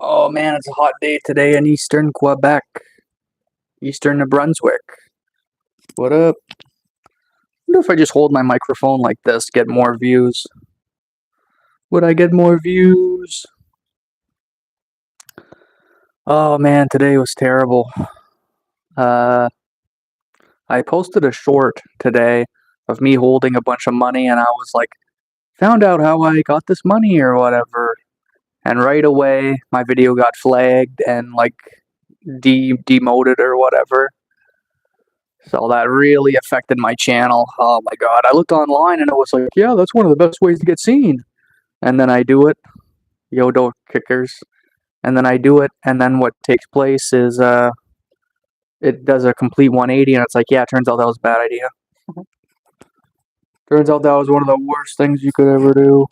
Oh man, it's a hot day today in eastern Quebec, eastern New Brunswick. What up? What if I just hold my microphone like this, get more views? Would I get more views? Oh man, today was terrible. Uh, I posted a short today of me holding a bunch of money, and I was like, found out how I got this money or whatever. And right away, my video got flagged and like demoted or whatever. So that really affected my channel. Oh my god. I looked online and it was like, yeah, that's one of the best ways to get seen. And then I do it, Yodo kickers. And then I do it, and then what takes place is it does a complete 180 and it's like, yeah, it turns out that was a bad idea. Turns out that was one of the worst things you could ever do.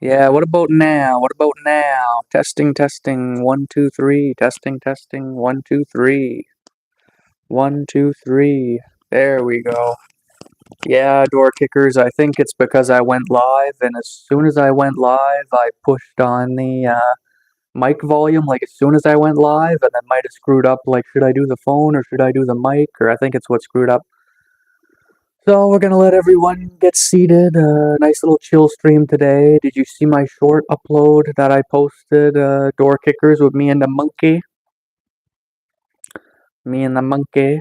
Yeah, what about now? What about now? Testing, testing, 1, 2, 3. Testing, testing, 1, 2, 3. 1, 2, 3. There we go. Yeah, door kickers. I think it's because I went live, and as soon as I went live, I pushed on the mic volume like as soon as I went live, and then might have screwed up. Like, should I do the phone or should I do the mic? Or I think it's what screwed up. So we're gonna let everyone get seated. Nice little chill stream today. Did you see my short upload that I posted? Door kickers with me and the monkey. Me and the monkey.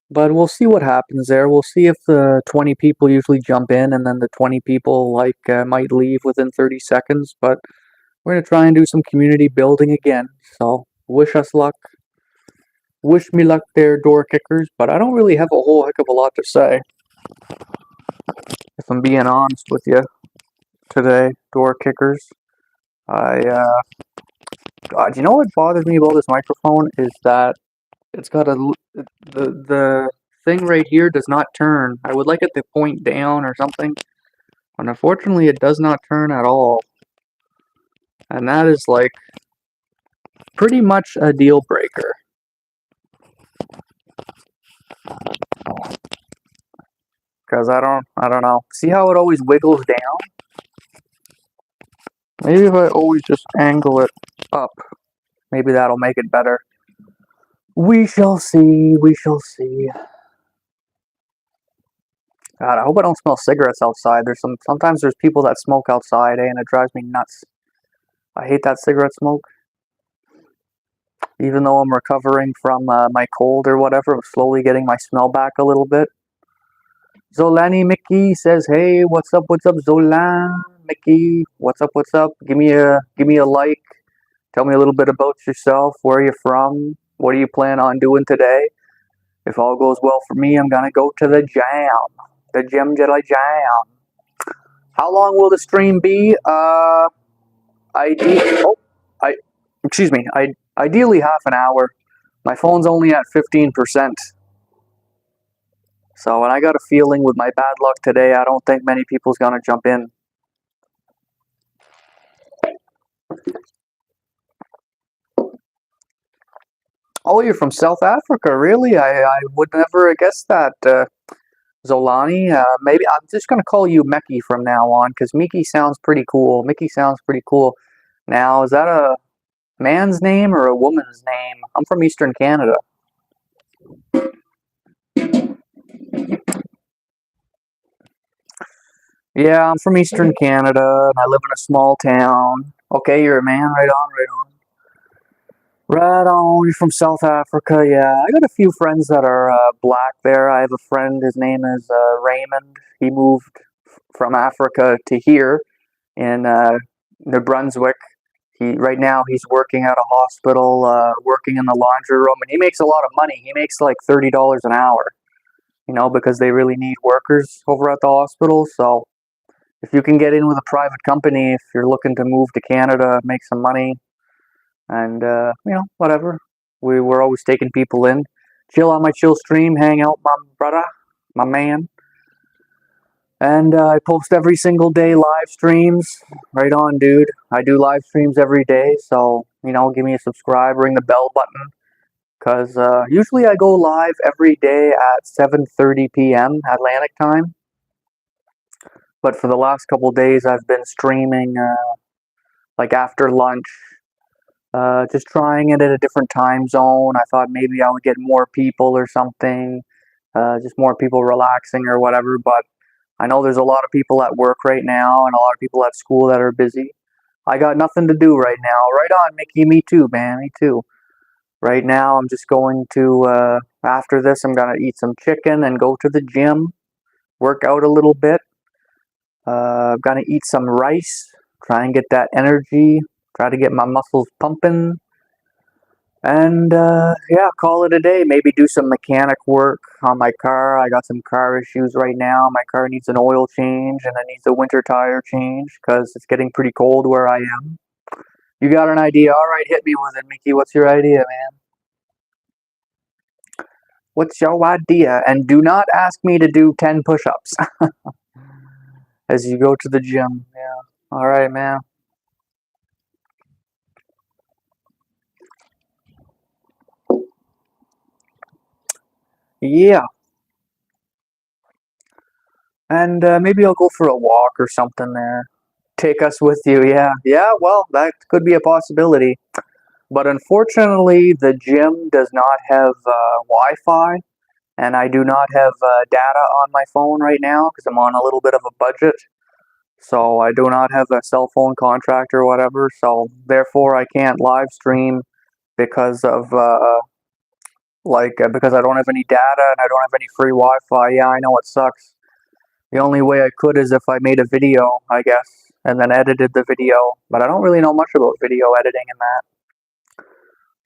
But we'll see what happens there. We'll see if the 20 people usually jump in and then the 20 people might leave within 30 seconds. But we're going to try and do some community building again. So wish us luck. Wish me luck there, door kickers. But I don't really have a whole heck of a lot to say. If I'm being honest with you today, door kickers. God, you know what bothers me about this microphone is that it's got the thing right here does not turn. I would like it to point down or something, but unfortunately it does not turn at all. And that is like pretty much a deal breaker. Cause I don't know. See how it always wiggles down? Maybe if I always just angle it up, maybe that'll make it better. We shall see, we shall see. God, I hope I don't smell cigarettes outside. Sometimes there's people that smoke outside, and it drives me nuts. I hate that cigarette smoke. Even though I'm recovering from my cold or whatever, I'm slowly getting my smell back a little bit. Zolani Mickey says, "Hey, what's up, Zolan Mickey? What's up? Give me a like. Tell me a little bit about yourself. Where are you from? What do you plan on doing today? If all goes well for me, I'm gonna go to the gym jam. How long will the stream be? Excuse me. Ideally half an hour. My phone's only at 15%. So, and I got a feeling with my bad luck today, I don't think many people's gonna jump in. Oh, you're from South Africa, really? I would never have guessed that, Zolani. Maybe I'm just gonna call you Meki from now on, because Mickey sounds pretty cool. Mickey sounds pretty cool. Now, is that a man's name or a woman's name? I'm from Eastern Canada. Yeah, I'm from Eastern Canada, and I live in a small town. Okay, you're a man. Right on, right on. Right on. You're from South Africa. Yeah, I got a few friends that are black there. I have a friend. His name is Raymond. He moved from Africa to here in New Brunswick. He right now he's working at a hospital, working in the laundry room, and he makes a lot of money. He makes like $30 an hour. Because they really need workers over at the hospital. So if you can get in with a private company, if you're looking to move to Canada, make some money, and whatever, we're always taking people in. Chill on my chill stream, hang out, my brother, my man. And I post every single day live streams. Right on, dude. I do live streams every day, so give me a subscribe, ring the bell button, because usually I go live every day at 7:30 p.m. Atlantic time. But for the last couple of days, I've been streaming like after lunch, just trying it at a different time zone. I thought maybe I would get more people or something, just more people relaxing or whatever. But I know there's a lot of people at work right now and a lot of people at school that are busy. I got nothing to do right now. Right on, Mickey. Me too, man. Me too. Right now, I'm just going to, after this, I'm going to eat some chicken and go to the gym, work out a little bit. I'm going to eat some rice, try and get that energy, try to get my muscles pumping. And yeah, call it a day. Maybe do some mechanic work on my car. I got some car issues right now. My car needs an oil change and it needs a winter tire change because it's getting pretty cold where I am. You got an idea? All right, hit me with it, Mickey. What's your idea, man? What's your idea? And do not ask me to do 10 push ups as you go to the gym. Yeah. All right, man. Yeah. And maybe I'll go for a walk or something there. Take us with you. Yeah. Yeah, well, that could be a possibility. But unfortunately, the gym does not have Wi Fi, and I do not have data on my phone right now because I'm on a little bit of a budget. So I do not have a cell phone contract or whatever. So therefore, I can't live stream because of because I don't have any data and I don't have any free Wi-Fi. Yeah, I know it sucks. The only way I could is if I made a video, I guess, and then edited the video. But I don't really know much about video editing and that.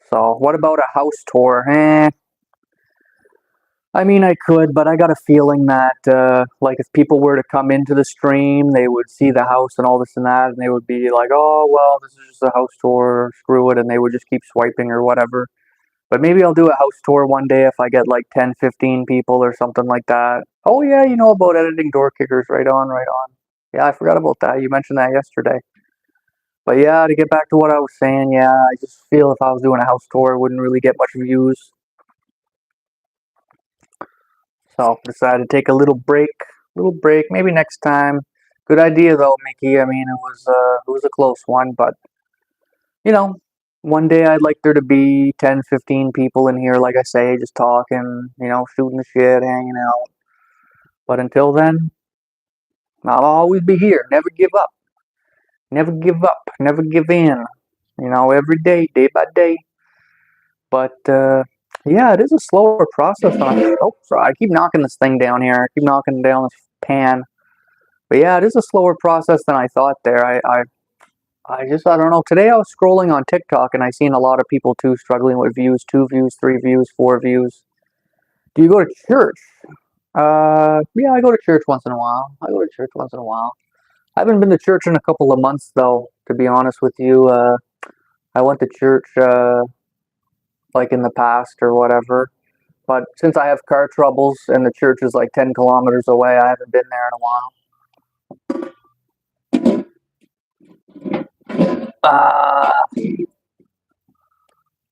So what about a house tour? I mean, I could, but I got a feeling that, like, if people were to come into the stream, they would see the house and all this and that, and they would be like, oh, well, this is just a house tour, screw it, and they would just keep swiping or whatever. But maybe I'll do a house tour one day if I get like 10, 15 people or something like that. Oh, yeah, you know about editing door kickers. Right on, right on. Yeah, I forgot about that. You mentioned that yesterday. But yeah, to get back to what I was saying, yeah, I just feel if I was doing a house tour, it wouldn't really get much views. So I decided to take a little break. Maybe next time. Good idea though, Mickey. I mean, it was a close one, but you know, one day I'd like there to be 10, 15 people in here, like I say, just talking, shooting the shit, hanging out. But until then, I'll always be here. Never give up. Never give up. Never give in. Every day, day by day. But yeah, it is a slower process. Oh, sorry. I keep knocking this thing down here. I keep knocking down this pan. But yeah, it is a slower process than I thought there. I don't know. Today I was scrolling on TikTok and I seen a lot of people too struggling with views, 2 views, 3 views, 4 views. Do you go to church? Yeah, I go to church once in a while. I haven't been to church in a couple of months though, to be honest with you. I went to church like in the past or whatever. But since I have car troubles and the church is like 10 kilometers away, I haven't been there in a while. Uh,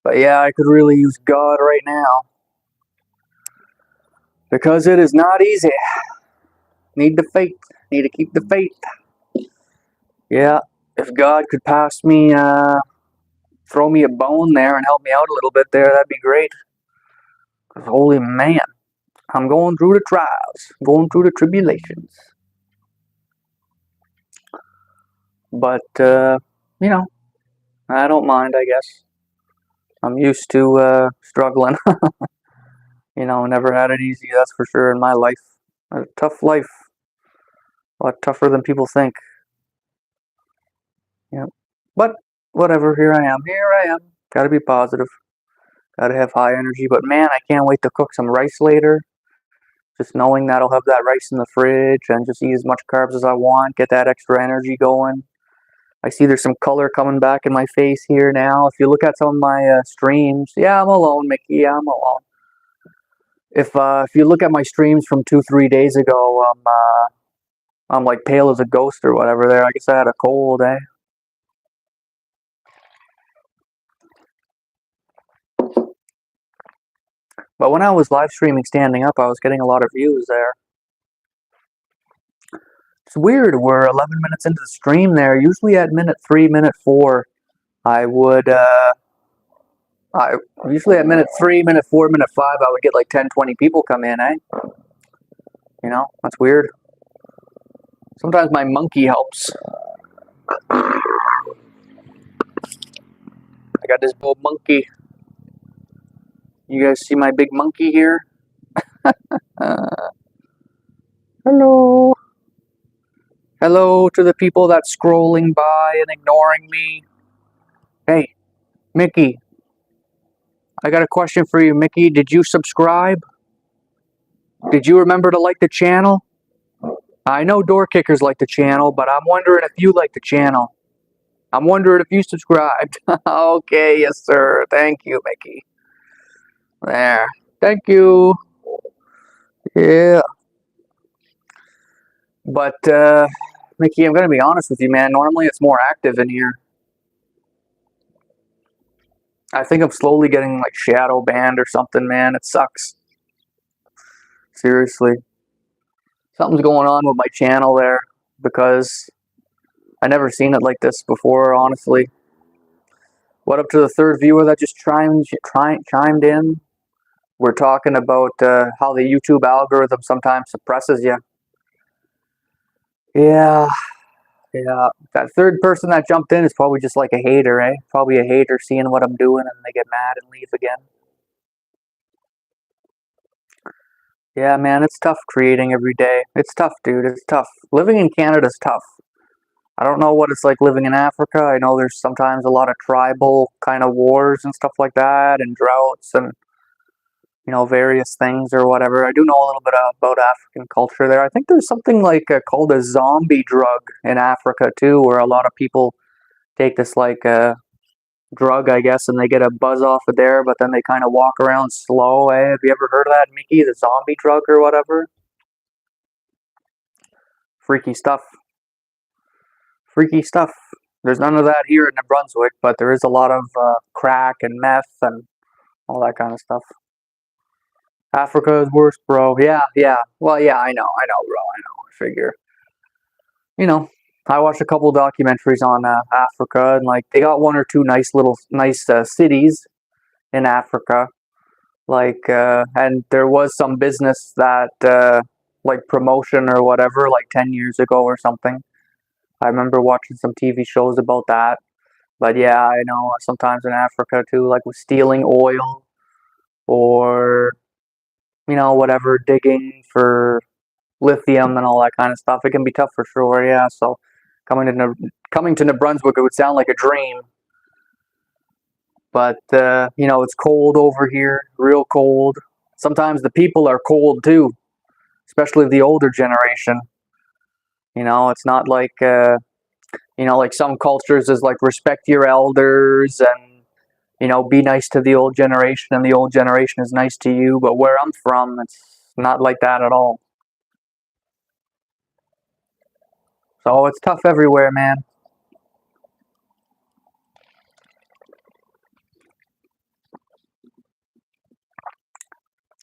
but yeah, I could really use God right now because it is not easy. Need the faith. Need to keep the faith. Yeah, if God could pass me, throw me a bone there and help me out a little bit there, that'd be great. Because holy man, I'm going through the trials, going through the tribulations. But, I don't mind, I guess. I'm used to, struggling. Never had it easy, that's for sure, in my life. A tough life. A lot tougher than people think. Yeah. But, whatever, here I am. Here I am. Gotta be positive. Gotta have high energy. But man, I can't wait to cook some rice later. Just knowing that I'll have that rice in the fridge and just eat as much carbs as I want, get that extra energy going. I see there's some color coming back in my face here now. If you look at some of my streams, yeah, I'm alone, Mickey. Yeah, I'm alone. If you look at my streams from 2-3 days ago, I'm like pale as a ghost or whatever. There, I guess I had a cold, eh? But when I was live streaming standing up, I was getting a lot of views there. It's weird. We're 11 minutes into the stream there. Usually at minute 3, minute 4, I would I usually at minute 3, minute 4, minute 5, I would get like 10, 20 people come in, eh? That's weird. Sometimes my monkey helps. I got this little monkey. You guys see my big monkey here? Hello. Hello to the people that's scrolling by and ignoring me. Hey, Mickey. I got a question for you, Mickey. Did you subscribe? Did you remember to like the channel? I know door kickers like the channel, but I'm wondering if you like the channel. I'm wondering if you subscribed. Okay, yes, sir. Thank you, Mickey. There. Thank you. Yeah. But, Mickey, I'm going to be honest with you, man. Normally it's more active in here. I think I'm slowly getting, like, shadow banned or something, man. It sucks. Seriously. Something's going on with my channel there because I never seen it like this before, honestly. What up to the third viewer that just chimed in? We're talking about how the YouTube algorithm sometimes suppresses you. Yeah. That third person that jumped in is probably just like a hater, eh? Probably a hater seeing what I'm doing and they get mad and leave again. Yeah, man, it's tough creating every day. It's tough, dude. It's tough. Living in Canada's tough. I don't know what it's like living in Africa. I know there's sometimes a lot of tribal kind of wars and stuff like that, and droughts and various things or whatever. I do know a little bit about African culture there. I think there's something like called a zombie drug in Africa too, where a lot of people take this like drug, I guess, and they get a buzz off of there, but then they kind of walk around slow. Eh? Have you ever heard of that, Mickey? The zombie drug or whatever? Freaky stuff. Freaky stuff. There's none of that here in New Brunswick, but there is a lot of crack and meth and all that kind of stuff. Africa is worse, bro. Yeah. Well, yeah, I know, bro. I know. I figure. I watched a couple documentaries on Africa, and like they got one or two nice cities in Africa. Like, and there was some business that like promotion or whatever, like 10 years ago or something. I remember watching some TV shows about that. But yeah, I know sometimes in Africa too, like with stealing oil or whatever, digging for lithium and all that kind of stuff. It can be tough for sure, yeah. So coming to New Brunswick, it would sound like a dream. But it's cold over here, real cold. Sometimes the people are cold too, especially the older generation. It's not like like some cultures is like respect your elders and be nice to the old generation, and the old generation is nice to you. But where I'm from, it's not like that at all. So it's tough everywhere, man.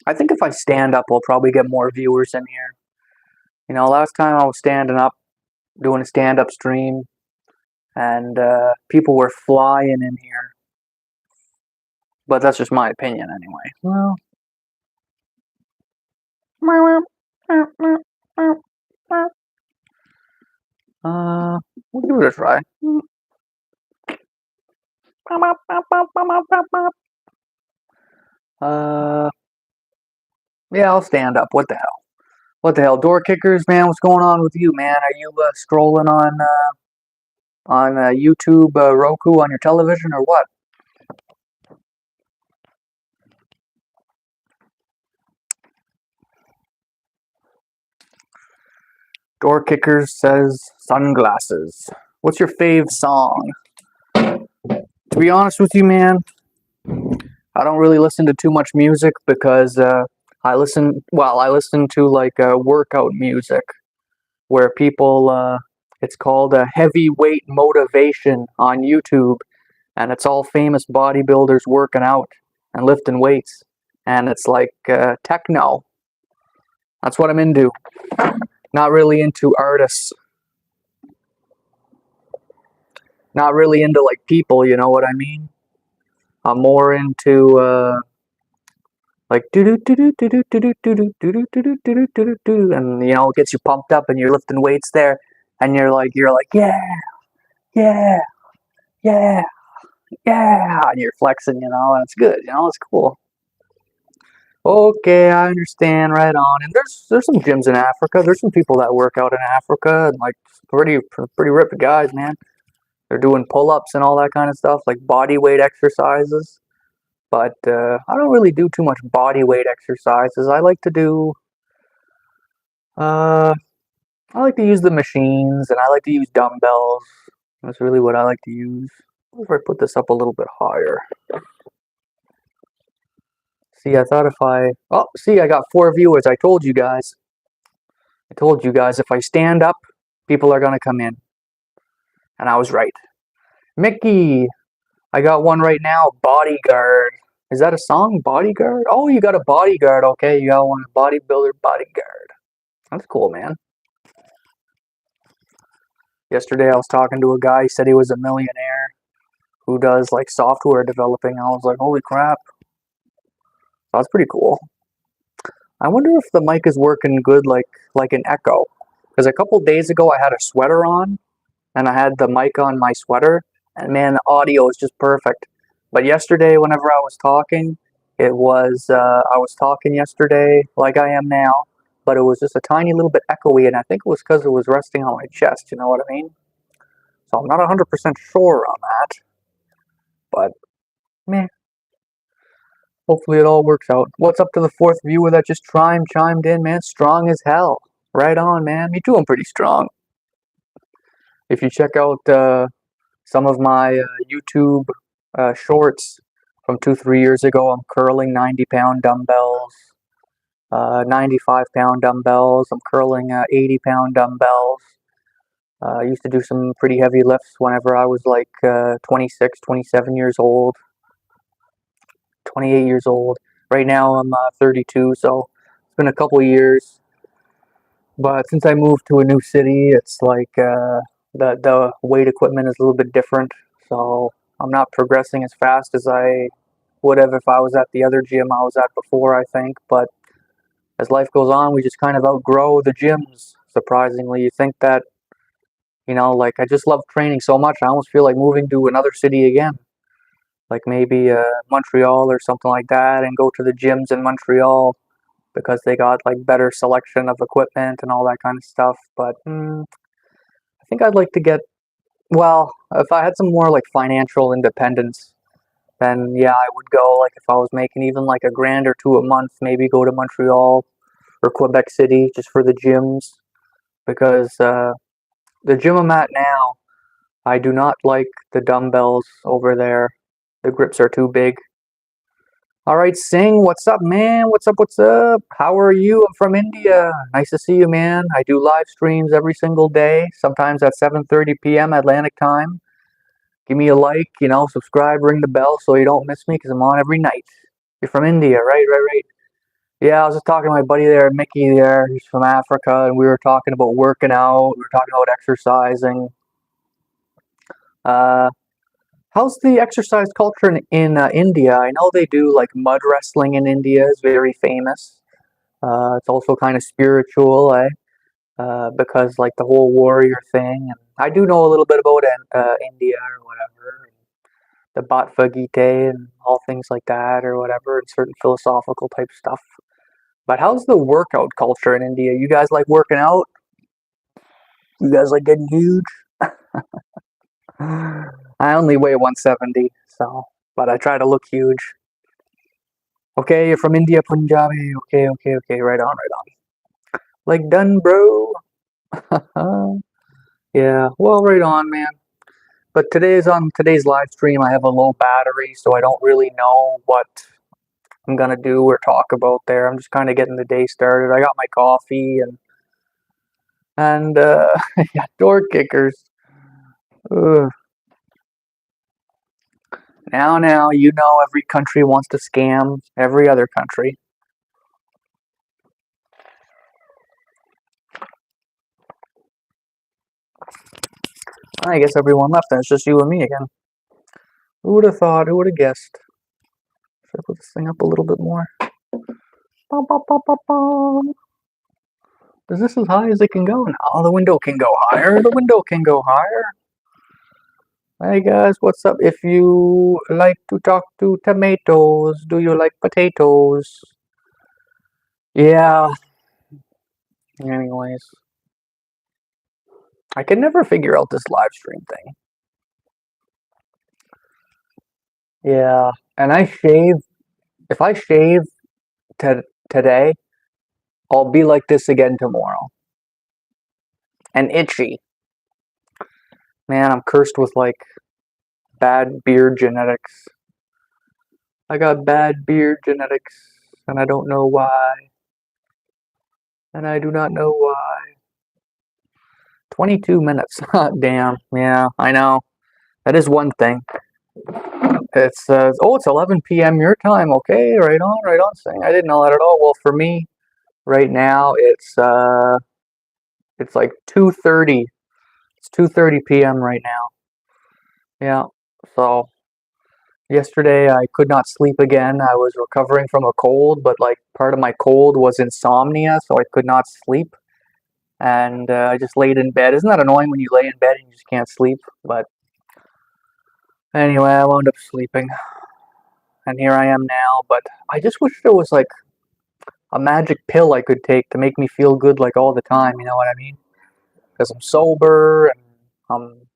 I think if I stand up, I'll probably get more viewers in here. Last time I was standing up, doing a stand-up stream, and people were flying in here. But that's just my opinion anyway. Well. We'll give it a try. Yeah, I'll stand up. What the hell? What the hell? Door kickers, man. What's going on with you, man? Are you scrolling on YouTube, Roku on your television, or what? Door kickers says sunglasses. What's your fave song? To be honest with you, man, I don't really listen to too much music because I listen to like workout music where people it's called heavyweight motivation on YouTube, and it's all famous bodybuilders working out and lifting weights, and it's like techno. That's what I'm into. Not really into artists. Not really into like people, you know what I mean? I'm more into like do do do do do do do do do do do do do do do, and you know it gets you pumped up, and you're lifting weights there, and you're like yeah yeah yeah yeah, and you're flexing, you know, and it's good, you know, it's cool. Okay, I understand. Right on. And there's some gyms in Africa. There's some people that work out in Africa, and like pretty ripped guys, man. They're doing pull-ups and all that kind of stuff, like body weight exercises. But I don't really do too much body weight exercises. Uh, I like to use the machines, and I like to use dumbbells. That's really what I like to use. What if I put this up a little bit higher? See, I thought see, I got 4 viewers. I told you guys. If I stand up, people are gonna come in. And I was right. Mickey, I got one right now. Bodyguard. Is that a song? Bodyguard? Oh, you got a bodyguard. Okay, you got one. Bodybuilder bodyguard. That's cool, man. Yesterday I was talking to a guy. He said he was a millionaire who does like software developing. I was like, holy crap. That's pretty cool. I wonder if the mic is working good like an echo. Because a couple days ago I had a sweater on and I had the mic on my sweater, and man, the audio is just perfect. But yesterday, whenever I was talking, I was talking yesterday like I am now, but it was just a tiny little bit echoey, and I think it was because it was resting on my chest, you know what I mean? So I'm not 100% sure on that, but meh. Hopefully it all works out. What's up to the 4th viewer that just chimed in, man? Strong as hell. Right on, man. Me too, I'm pretty strong. If you check out some of my YouTube shorts from 2-3 years ago, I'm curling 90-pound dumbbells, 95-pound dumbbells. I'm curling 80-pound dumbbells. I used to do some pretty heavy lifts whenever I was like 26, 27 years old, 28 years old. Right now I'm 32, so it's been a couple years. But since I moved to a new city, it's like the weight equipment is a little bit different, so I'm not progressing as fast as I would have if I was at the other gym I was at before, I think. But as life goes on, we just kind of outgrow the gyms, surprisingly. You think that, you know, like I just love training so much, I almost feel like moving to another city again. Like maybe Montreal or something like that, and go to the gyms in Montreal because they got like better selection of equipment and all that kind of stuff. But I think I'd like to get, well, if I had some more like financial independence, then yeah, I would go. Like if I was making even like $1,000 or $2,000 a month, maybe go to Montreal or Quebec City just for the gyms, because the gym I'm at now, I do not like the dumbbells over there. The grips are too big. All right, Singh, what's up, man? What's up? What's up? How are you? I'm from India. Nice to see you, man. I do live streams every single day, sometimes at 7:30 p.m. Atlantic time. Give me a like, you know, subscribe, ring the bell so you don't miss me because I'm on every night. You're from India, right? Right, right. Yeah, I was just talking to my buddy there, Mickey there. He's from Africa, and we were talking about working out. We were talking about exercising. Uh, How's the exercise culture in India? I know they do like mud wrestling in India is very famous. It's also kind of spiritual, because like the whole warrior thing, and I do know a little bit about India or whatever, the Bhagavad Gita and all things like that or whatever, and certain philosophical type stuff. But how's the workout culture in India? You guys like working out? You guys like getting huge? I only weigh 170, so, but I try to look huge. Okay, you're from India, Punjabi. Okay, right on, right on. Like done, bro. Yeah, well, right on, man. But today's live stream, I have a low battery, so I don't really know what I'm gonna do or talk about there. I'm just kind of getting the day started. I got my coffee and yeah, door kickers. Ugh. Now, you know every country wants to scam every other country. I guess everyone left, and it's just you and me again. Who would have thought? Who would have guessed? Should I put this thing up a little bit more? Ba, ba, ba, ba, ba. Is this as high as it can go? No, the window can go higher. The window can go higher. Hey guys, what's up? If you like to talk to tomatoes, do you like potatoes? Yeah. Anyways, I can never figure out this live stream thing. Yeah, and I shave. If I shave today, I'll be like this again tomorrow. And itchy. Man, I'm cursed with like bad beard genetics. I got bad beard genetics, and I don't know why. And I do not know why. 22 minutes. Damn. Yeah, I know. That is one thing. It says, oh, it's 11 p.m. your time. Okay, right on. Saying I didn't know that at all. Well, for me, right now, it's like 2:30. It's 2:30 p.m. right now. Yeah. So yesterday I could not sleep again. I was recovering from a cold, but like part of my cold was insomnia, so I could not sleep. And I just laid in bed. Isn't that annoying when you lay in bed and you just can't sleep? But anyway, I wound up sleeping. And here I am now, but I just wish there was like a magic pill I could take to make me feel good like all the time, you know what I mean? Because I'm sober and I'm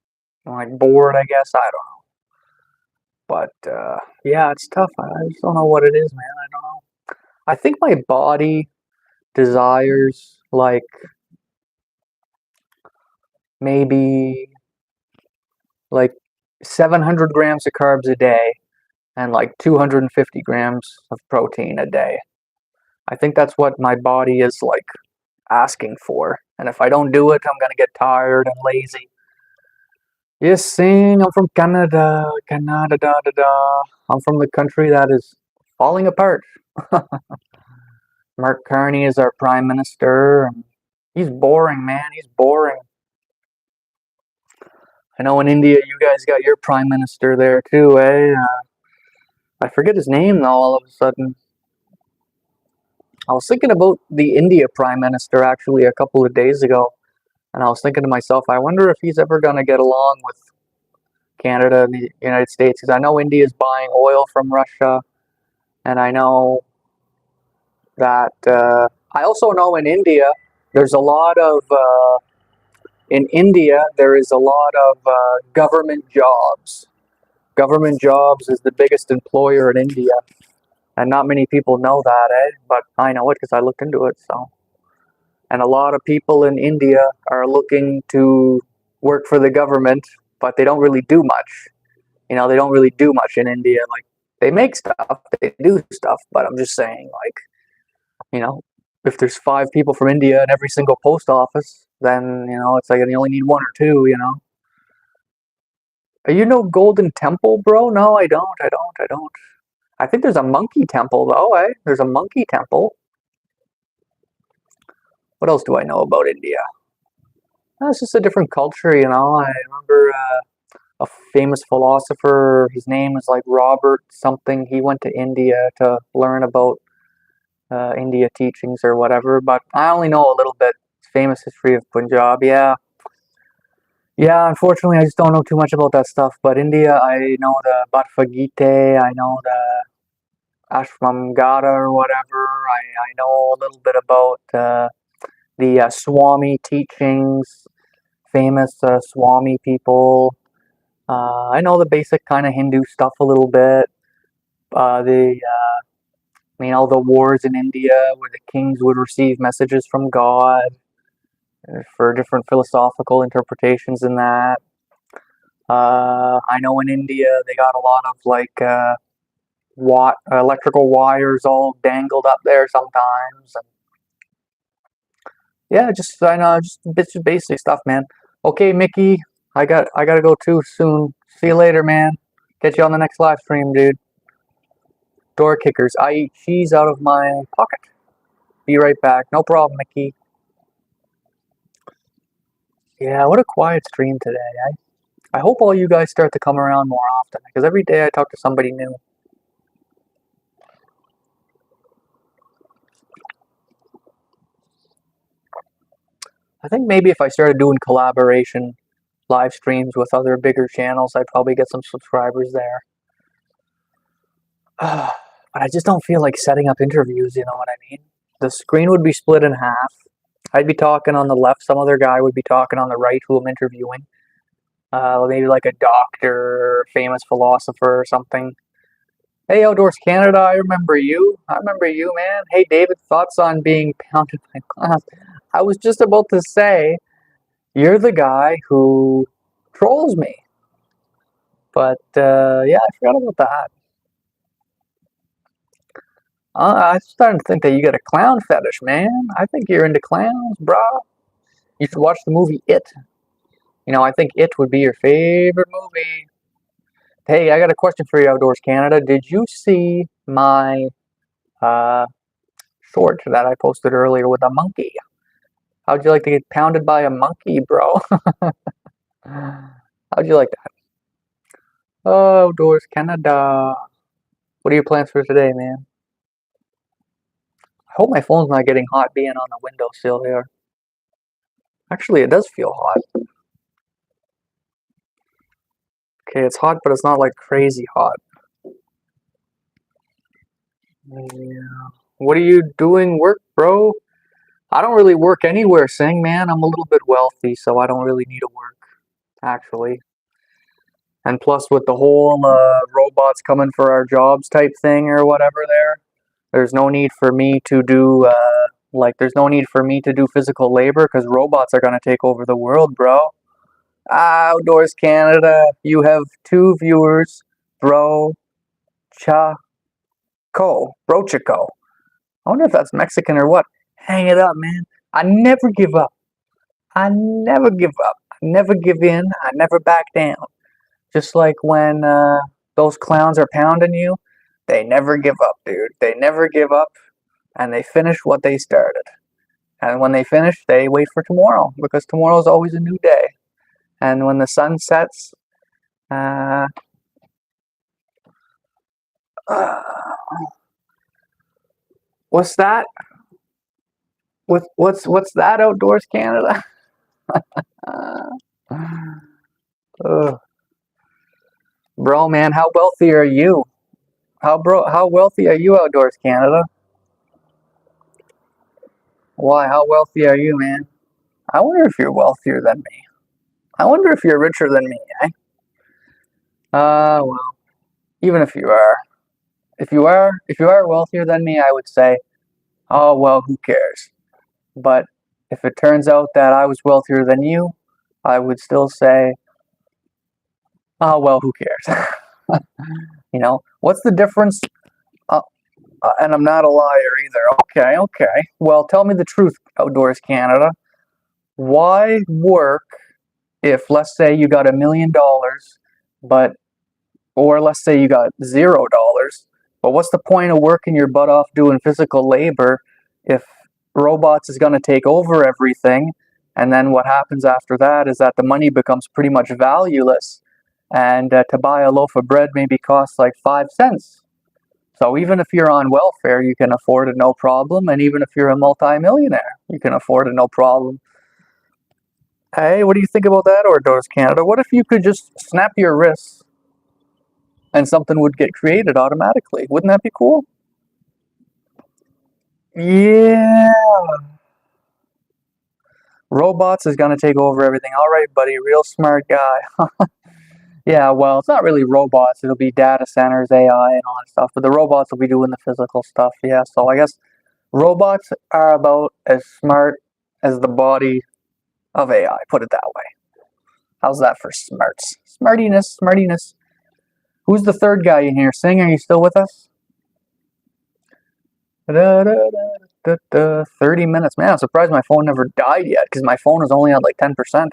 like bored, I guess. I don't know. But yeah, it's tough. I just don't know what it is, man. I don't know. I think my body desires like maybe like 700 grams of carbs a day and like 250 grams of protein a day. I think that's what my body is like asking for. And if I don't do it, I'm gonna get tired and lazy. Yes, sing. I'm from Canada. Canada, da, da, da. I'm from the country that is falling apart. Mark Carney is our prime minister, and he's boring, man. He's boring. I know in India you guys got your prime minister there too, eh? I forget his name though. All of a sudden, I was thinking about the India prime minister actually a couple of days ago, and I was thinking to myself, I wonder if he's ever gonna get along with Canada and the United States, because I know India is buying oil from Russia, and I know that I also know in India there's a lot of there is a lot of government jobs. Government jobs is the biggest employer in India, and not many people know that, eh? But I know it because I looked into it. So, and a lot of people in India are looking to work for the government, but they don't really do much. You know, they don't really do much in India. Like they make stuff, they do stuff, but I'm just saying, like, you know, if there's 5 people from India in every single post office, then you know it's like you only need 1 or 2. You know, you know Golden Temple, bro? No, I don't. I don't. I think there's a monkey temple though. Eh? There's a monkey temple. What else do I know about India? It's just a different culture, you know. I remember a famous philosopher. His name is like Robert something. He went to India to learn about India teachings or whatever. But I only know a little bit. Famous history of Punjab. Yeah, Yeah, unfortunately, I just don't know too much about that stuff. But India, I know the Bhagavad Gita, I know the Ashram Gata or whatever. I know a little bit about the Swami teachings, famous Swami people. I know the basic kind of Hindu stuff a little bit. All the wars in India where the kings would receive messages from God for different philosophical interpretations in that. I know in India they got a lot of like electrical wires all dangled up there sometimes. And yeah, just I know just bits of basic stuff, man. Okay, Mickey, I gotta go too soon. See you later, man. Catch you on the next live stream, dude. Door kickers. I eat cheese out of my pocket. Be right back. No problem, Mickey. Yeah, what a quiet stream today. I hope all you guys start to come around more often because every day I talk to somebody new. I think maybe if I started doing collaboration live streams with other bigger channels, I'd probably get some subscribers there. But I just don't feel like setting up interviews, you know what I mean? The screen would be split in half. I'd be talking on the left, some other guy would be talking on the right who I'm interviewing. Maybe like a doctor, famous philosopher or something. Hey, Outdoors Canada, I remember you. I remember you, man. Hey, David, thoughts on being pounded by clowns? I was just about to say, you're the guy who trolls me. But, yeah, I forgot about that. I'm starting to think that you got a clown fetish, man. I think you're into clowns, brah. You should watch the movie It. You know, I think It would be your favorite movie. Hey, I got a question for you, Outdoors Canada. Did you see my uh, short that I posted earlier with a monkey? How'd you like to get pounded by a monkey, bro? How'd you like that? Oh, Outdoors Canada. What are your plans for today, man? I hope my phone's not getting hot being on the windowsill here. Actually, it does feel hot. Okay, it's hot, but it's not like crazy hot. Yeah. What are you doing work, bro? I don't really work anywhere, Sing, man. I'm a little bit wealthy, so I don't really need to work, actually. And plus, with the whole robots coming for our jobs type thing or whatever there's no need for me to do, there's no need for me to do physical labor because robots are going to take over the world, bro. Outdoors Canada, you have 2 viewers, bro. Brochico. I wonder if that's Mexican or what. Hang it up, man. I never give up. I never give up. I never give in. I never back down. Just like when those clowns are pounding you, they never give up, dude. They never give up, and they finish what they started. And when they finish, they wait for tomorrow because tomorrow is always a new day. And when the sun sets, uh, uh, what's that? What's that, Outdoors Canada? Bro, man, how wealthy are you? How wealthy are you, Outdoors Canada? Why? How wealthy are you, man? I wonder if you're wealthier than me. I wonder if you're richer than me, eh? Well, even if you are wealthier than me, I would say, oh well, who cares? But if it turns out that I was wealthier than you, I would still say, oh well, who cares? You know, what's the difference? Uh, and I'm not a liar either. Okay. Well, tell me the truth, Outdoors Canada. Why work if, let's say, you got $1 million, or let's say you got $0, but what's the point of working your butt off doing physical labor if robots is going to take over everything? And then what happens after that is that the money becomes pretty much valueless, and to buy a loaf of bread maybe costs like 5 cents. So even if you're on welfare, you can afford it no problem, and even if you're a multimillionaire, you can afford it no problem. Hey, what do you think about that, Outdoors Canada? What if you could just snap your wrists and something would get created automatically? Wouldn't that be cool? Yeah. Robots is gonna take over everything. All right, buddy, real smart guy. Yeah, well, it's not really robots. It'll be data centers, AI, and all that stuff. But the robots will be doing the physical stuff. Yeah, so I guess robots are about as smart as the body of AI. Put it that way. How's that for smarts? Smartiness, smartiness. Who's the third guy in here? Sing, are you still with us? Da, da, da, da, 30 minutes. Man, I'm surprised my phone never died yet because my phone is only at like 10%.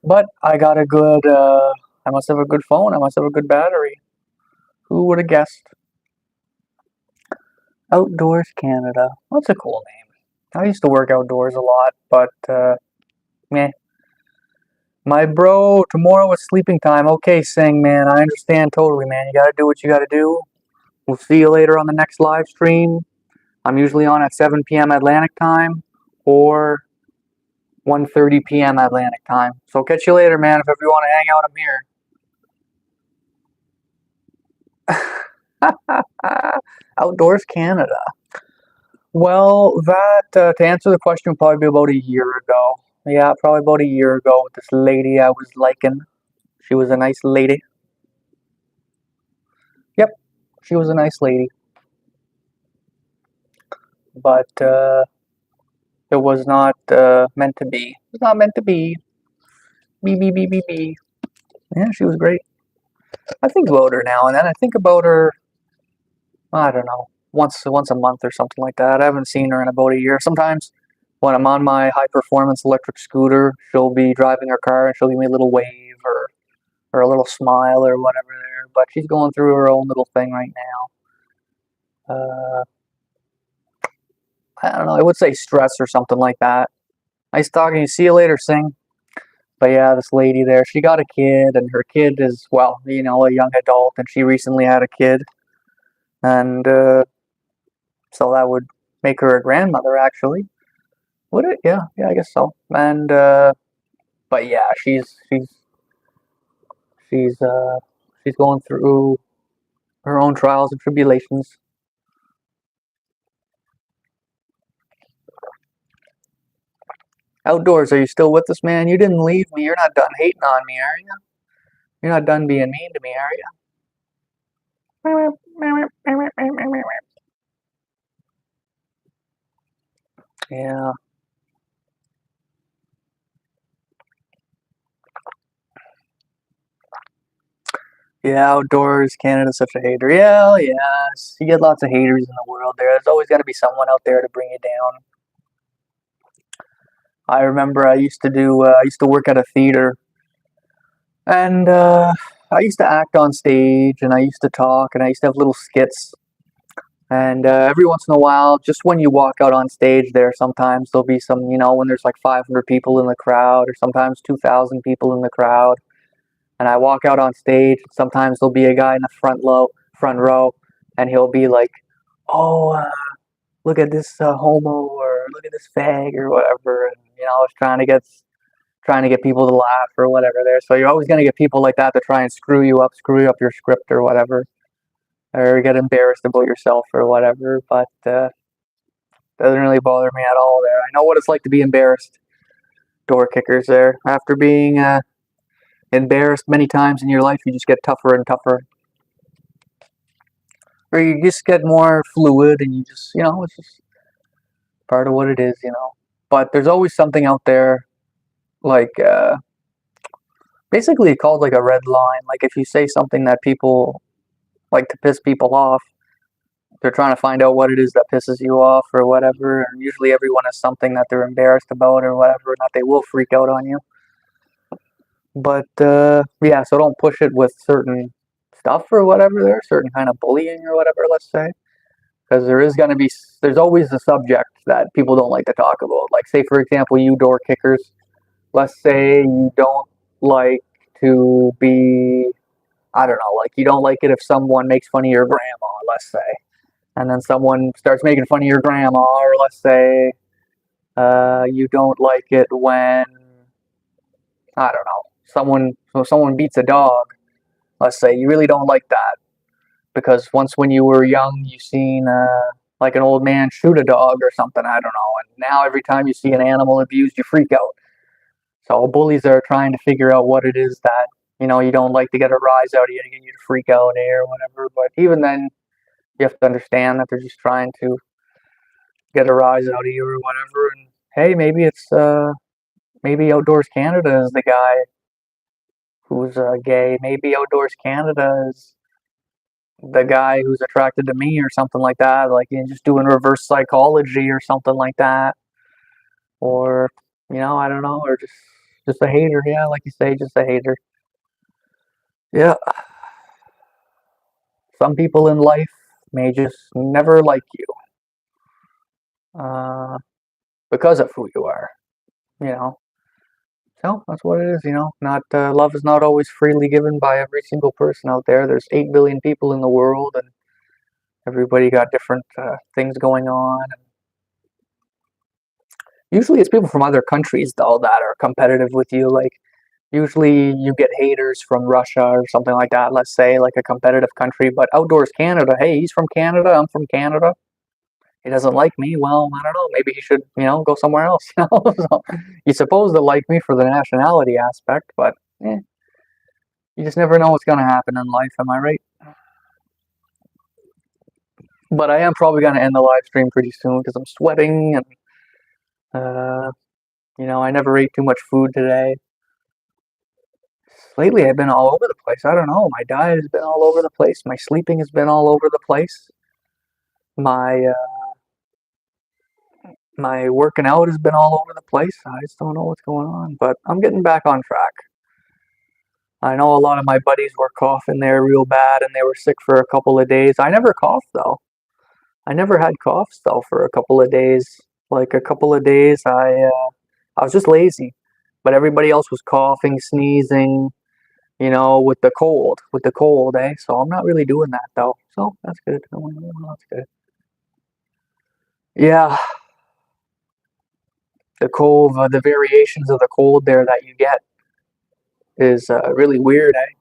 But I got a good, I must have a good phone. I must have a good battery. Who would have guessed? Outdoors Canada. That's a cool name. I used to work outdoors a lot, but, meh. My bro, tomorrow is sleeping time. Okay, Sing, man, I understand totally, man. You gotta do what you gotta do. We'll see you later on the next live stream. I'm usually on at 7 p.m. Atlantic time or 1:30 p.m. Atlantic time. So catch you later, man. If ever you want to hang out, I'm here. Outdoors Canada. Well, that to answer the question would probably be about a year ago. Yeah, probably about a year ago with this lady I was liking. She was a nice lady. Yep, she was a nice lady. But it was not meant to be. It was not meant to be. B. Yeah, she was great. I think about her now and then. I think about her. I don't know, once a month or something like that. I haven't seen her in about a year. Sometimes when I'm on my high performance electric scooter, she'll be driving her car and she'll give me a little wave or a little smile or whatever there. But she's going through her own little thing right now. I don't know. I would say stress or something like that. Nice talking to you. See you later, Sing. But yeah, this lady there, she got a kid, and her kid is, well, a young adult, and she recently had a kid. And so that would make her a grandmother, actually. Would it? Yeah, yeah, I guess so. And but yeah, she's she's going through her own trials and tribulations. Outdoors, are you still with us, man? You didn't leave me. You're not done hating on me, are you? You're not done being mean to me, are you? Yeah. Yeah, outdoors, Canada's such a hater. Yeah, yes. You get lots of haters in the world there. There's always got to be someone out there to bring you down. I remember I used to work at a theater, and I used to act on stage, and I used to talk, and I used to have little skits. And every once in a while, just when you walk out on stage there, sometimes there'll be some, when there's like 500 people in the crowd, or sometimes 2,000 people in the crowd. And I walk out on stage, and sometimes there'll be a guy in the front row, and he'll be like, "Oh, look at this homo," or "Look at this fag," or whatever. And it's trying to get people to laugh or whatever there. So you're always gonna get people like that to try and screw you up your script or whatever, or get embarrassed about yourself or whatever. But doesn't really bother me at all there. I know what it's like to be embarrassed. Door kickers there. After being embarrassed many times in your life, you just get tougher and tougher. Or you just get more fluid and you just, it's just part of what it is. But there's always something out there like basically called like a red line. Like if you say something that people like to piss people off, they're trying to find out what it is that pisses you off or whatever. And usually everyone has something that they're embarrassed about or whatever, and that they will freak out on you. But yeah, so don't push it with certain stuff or whatever there, certain kind of bullying or whatever, let's say. Because there's always a subject that people don't like to talk about. Like, say, for example, you door kickers, let's say you don't like to be, I don't know, like you don't like it if someone makes fun of your grandma, let's say. And then someone starts making fun of your grandma, or let's say You don't like it when, I don't know, someone beats a dog. Let's say you really don't like that because once when you were young, you seen like an old man shoot a dog or something. I don't know, and now every time you see an animal abused, you freak out. So bullies are trying to figure out what it is that you don't like to get a rise out of you to get you to freak out or whatever. But even then, you have to understand that they're just trying to get a rise out of you or whatever. And hey, maybe Outdoors Canada is the guy who's gay. Maybe Outdoors Canada is the guy who's attracted to me or something like that. Like just doing reverse psychology or something like that. Or I don't know, or just a hater. Yeah, like you say, just a hater. Yeah, some people in life may just never like you uh, because of who you are. You know, so that's what it is. Not love is not always freely given by every single person out there. There's 8 billion people in the world, and everybody got different things going on. Usually, it's people from other countries though that are competitive with you. Like usually, you get haters from Russia or something like that. Let's say like a competitive country, but Outdoors Canada. Hey, he's from Canada. I'm from Canada. He doesn't like me. Well, I don't know. Maybe he should, go somewhere else. So, you're supposed to like me for the nationality aspect, but you just never know what's going to happen in life. Am I right? But I am probably going to end the live stream pretty soon because I'm sweating and, uh, I never ate too much food today. Lately, I've been all over the place. I don't know. My diet has been all over the place. My sleeping has been all over the place. My my working out has been all over the place. I just don't know what's going on, but I'm getting back on track. I know a lot of my buddies were coughing there real bad and they were sick for a couple of days. I never coughed though. I never had coughs though for a couple of days. Like a couple of days, I was just lazy, but everybody else was coughing, sneezing, with the cold, eh? So I'm not really doing that though. So that's good. Oh, that's good. Yeah, the cold, the variations of the cold there that you get is really weird, eh?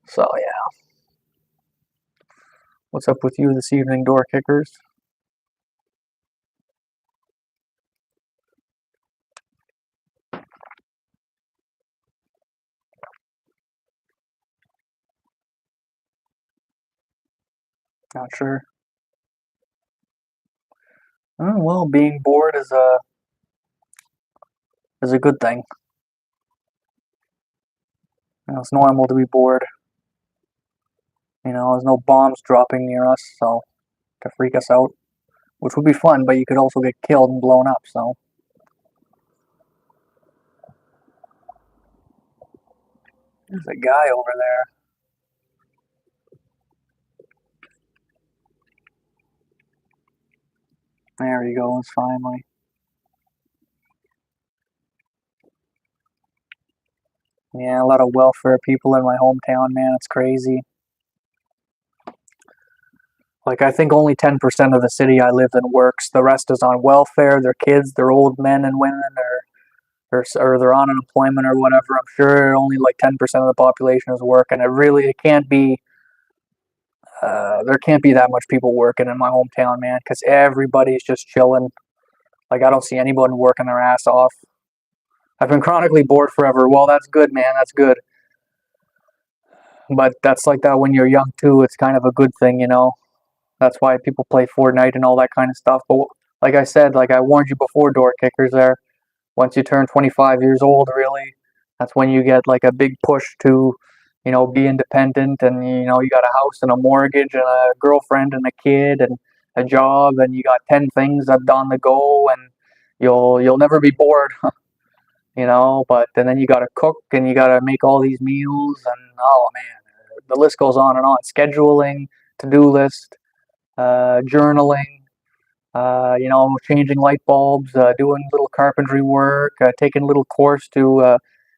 So yeah, what's up with you this evening, door kickers? Not sure. Oh, well, being bored is a good thing. It's normal to be bored. There's no bombs dropping near us, so to freak us out, which would be fun, but you could also get killed and blown up. So there's a guy over there. There he goes, finally. Yeah, a lot of welfare people in my hometown, man. It's crazy. Like, I think only 10% of the city I live in works. The rest is on welfare. Their kids, they're old men and women, or they're on unemployment or whatever. I'm sure only like 10% of the population is working. It can't be. There can't be that much people working in my hometown, man, because everybody's just chilling. Like, I don't see anyone working their ass off. I've been chronically bored forever. Well, that's good, man. That's good. But that's like that when you're young too. It's kind of a good thing. That's why people play Fortnite and all that kind of stuff. But like I said, like I warned you before, door kickers. There, once you turn 25 years old, really, that's when you get like a big push to, be independent, and you got a house and a mortgage and a girlfriend and a kid and a job, and you got 10 things on the go, and you'll never be bored. but and then you got to cook and you got to make all these meals and oh man, the list goes on and on. Scheduling, to-do list, journaling, changing light bulbs, doing little carpentry work, taking a little course to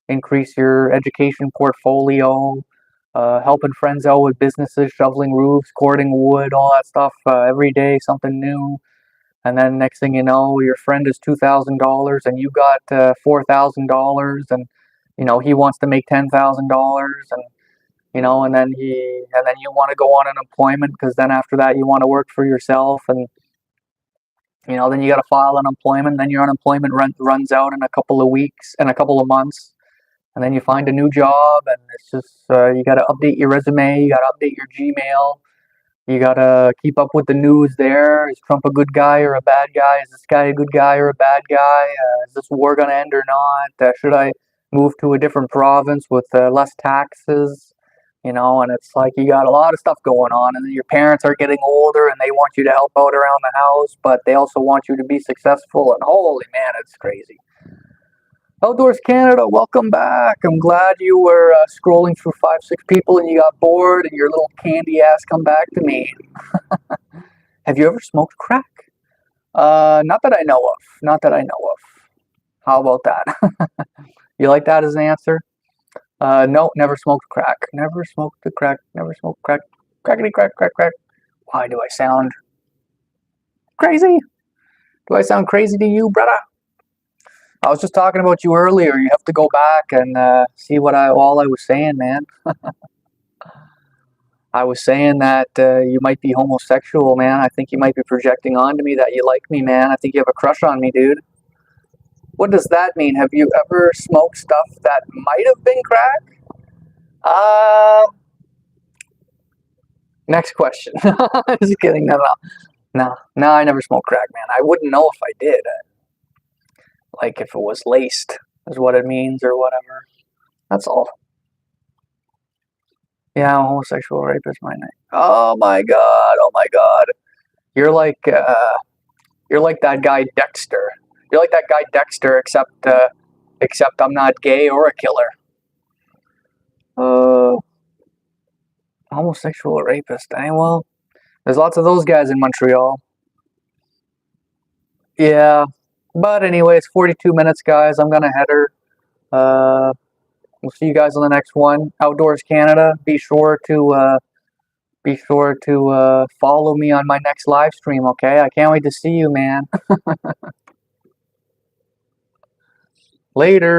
increase your education portfolio, helping friends out with businesses, shoveling roofs, cording wood, all that stuff every day, something new. And then next thing you know, your friend is $2,000 and you got $4,000, and he wants to make $10,000, and then you want to go on unemployment because then after that you want to work for yourself, and then you got to file unemployment. Then your unemployment runs out in a couple of weeks and a couple of months, and then you find a new job, and it's just you got to update your resume, you got to update your Gmail. You gotta keep up with the news there. Is Trump a good guy or a bad guy? Is this guy a good guy or a bad guy? Is this war gonna end or not? Should I move to a different province with less taxes? And it's like you got a lot of stuff going on, and then your parents are getting older and they want you to help out around the house, but they also want you to be successful, and holy man, it's crazy. Outdoors Canada, welcome back. I'm glad you were scrolling through 5, 6 people and you got bored and your little candy ass come back to me. Have you ever smoked crack? Not that I know of. Not that I know of. How about that? You like that as an answer? No, never smoked crack. Never smoked the crack. Never smoked crack. Crackety crack, crack, crack. Why do I sound crazy? Do I sound crazy to you, brother? I was just talking about you earlier. You have to go back and see what all I was saying, man. I was saying that you might be homosexual, man. I think you might be projecting onto me that you like me, man. I think you have a crush on me, dude. What does that mean? Have you ever smoked stuff that might have been crack? Next question. Just kidding. No, I never smoked crack, man. I wouldn't know if I did. Like if it was laced is what it means or whatever. That's all. Yeah, homosexual rapist, my name. Oh my god. You're like that guy Dexter. You're like that guy Dexter, except I'm not gay or a killer. Homosexual rapist. Well, there's lots of those guys in Montreal. Yeah. But anyway, it's 42 minutes, guys. I'm gonna head her. We'll see you guys on the next one. Outdoors Canada. Be sure to follow me on my next live stream. Okay, I can't wait to see you, man. Later.